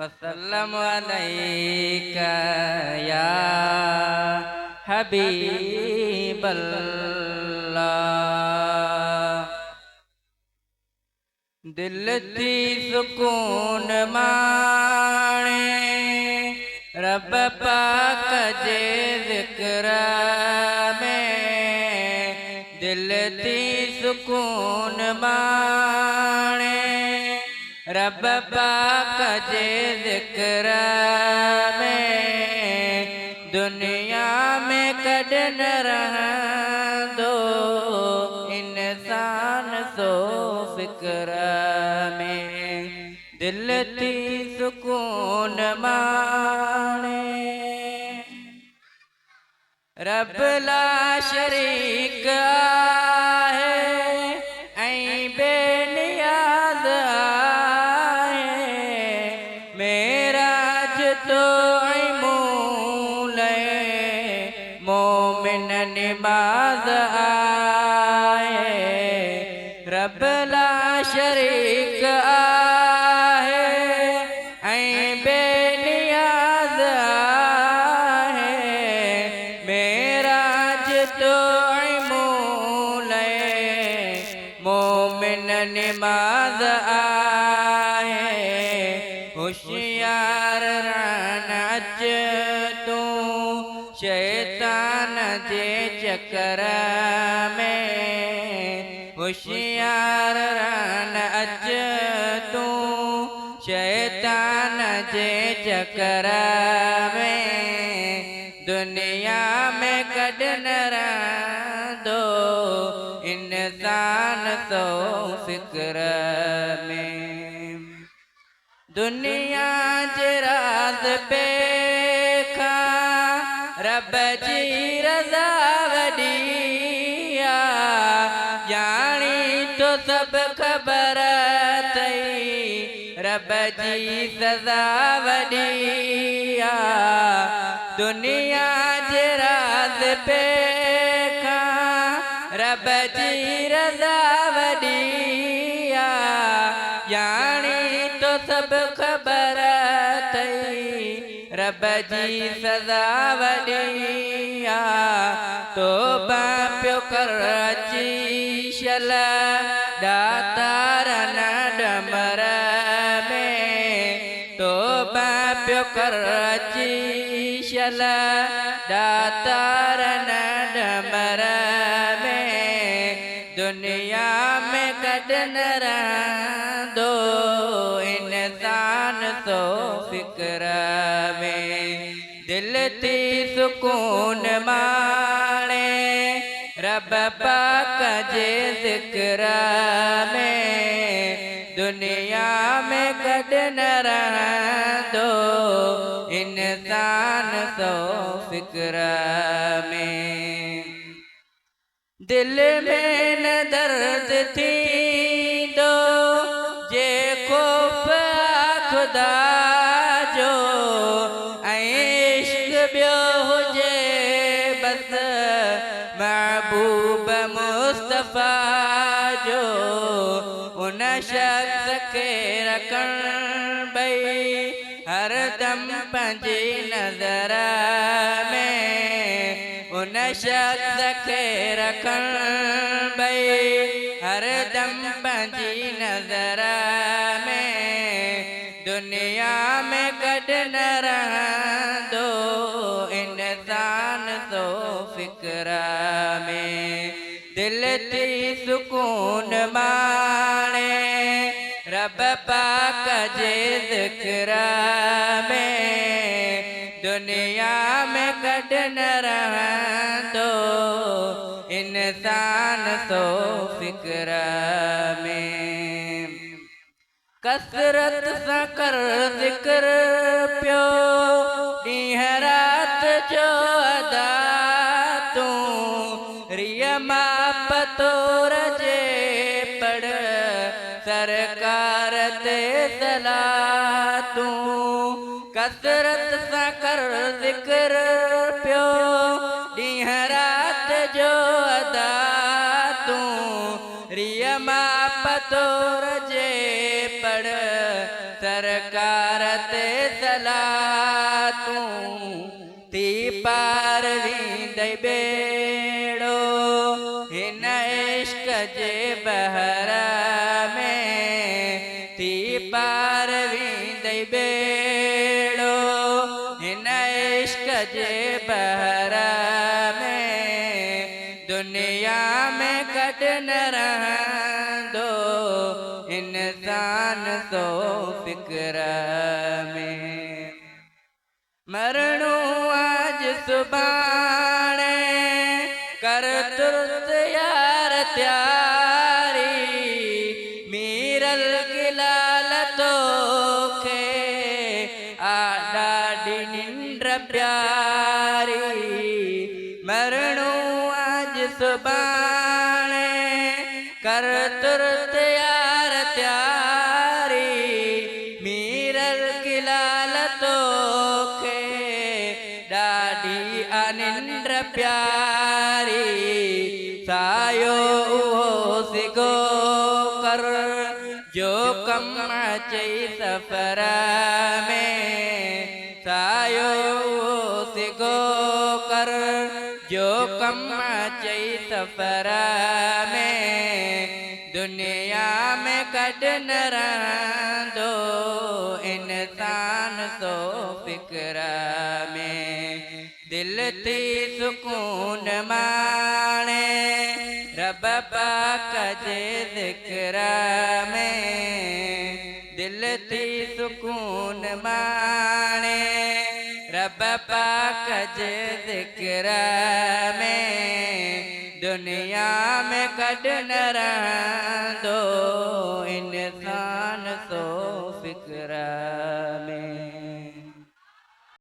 वसल्लम अलैका या हबीबल्लाह। दिल थी सुकून माणे रब पाक जे ज़िक्र में। दिल थी सुकून माणे रब पाक जे ज़िक्र में। दुनिया में कॾहिं न रहंदो इंसान सो फ़िक्र में। दिल थी सुकून माणे रब ला शरीक आहे ऐं बेनियाज़ आहे। मेराज तो ऐं मूं लाइ मोमिन निमाज़ आहे। रब ला शरीक आहे ऐं बेनियाज़ आहे। मेराज तो ऐं मूं लाइ मोमिन निमाज़ आहे। होशियार रहन अच तूं शैतान जे चकर में। होशियार रहन अच तूं शैतान जे चकर में। दुनिया में कॾहिं न रहंदो इंसान सो फ़िक्र में। दुनिया जे राज़ पे खां रब जी रज़ा वॾी आहे। ॼाणी तो सभु ख़बर अथई रब जी सज़ा वॾी आहे। दुनिया जे राज़ पे खां रब जी रज़ा वॾी आहे। ॼाणी तो सभु ख़बर अथई रब जी सज़ा वॾी आहे। तौबा पियो कर अची शल दातार न डमर में। तौबा पियो कर अची शल दातार न डमर में। दुनिया में कॾहिं न रहंदो इंसान सो फ़िक्र में। दिल थी सुकून माणे रब पाक जे ज़िक्र में। दुनिया में कॾहिं न रहंदो इंसान सो फ़िक्र में। दिल में न दर्द थींदो जे ख़ौफ़ ख़ुदा जो ऐं इश्क़ ॿियो हुजे बस महबूब मुस्तफ़ा जो। उन शख़्स खे रखण भई हर दम पंहिंजी नज़र में। उन शख़्स खे रखण भई हर दम पंहिंजी नज़र में। दुनिया में कॾहिं न रहंदो इंसान सो फ़िक्र में। दिल थी सुकून माणे रब पाक जे ज़िक्र में। दुनिया में कॾहिं न रहंदो इंसान सो फ़िक्र में। कसरत सां कर ज़िक्र पियो ॾींहं राति जो अदा तूं। रिया माप तोर जे पढ़ सरकार ते सलाह तूं। कसरत सां कर ज़िक्र पियो ॾींहं राति जो अदा तूं। रिया माप तोर जे पढ़ सरकार ते सलातूं ती पारवीं दई बेड़ो हिन इश्क जे बहरा में ती पारवीं दई बेड़ो हिन इश्क जे बहरा में दुनिया में कट न रहंदो इंसान तो फिक्र में मरणो आज सुभाणे कर तुरत यार त्यारी मीरल गिलाल तोखे आडाडी निंद्र प्यारी मरणो आज सुभाणे कर तुरत यार त्यारी मीरल गिलाल तोखे डाडी अनिंद्र प्यारी सायो उहो सिगो कर जो कम चई सफर में सायो उहो सिगो कर जो कम चई सफर में दुनिया में कट न रहंदो इंसान तो फिक्र में दिल थी सुकून माणे रब पाक जे ज़िक्र में दिल थी सुकून माणे रब पाक जे ज़िक्र में दुनिया में कट न रहंदो इंसान तो फिक्र में।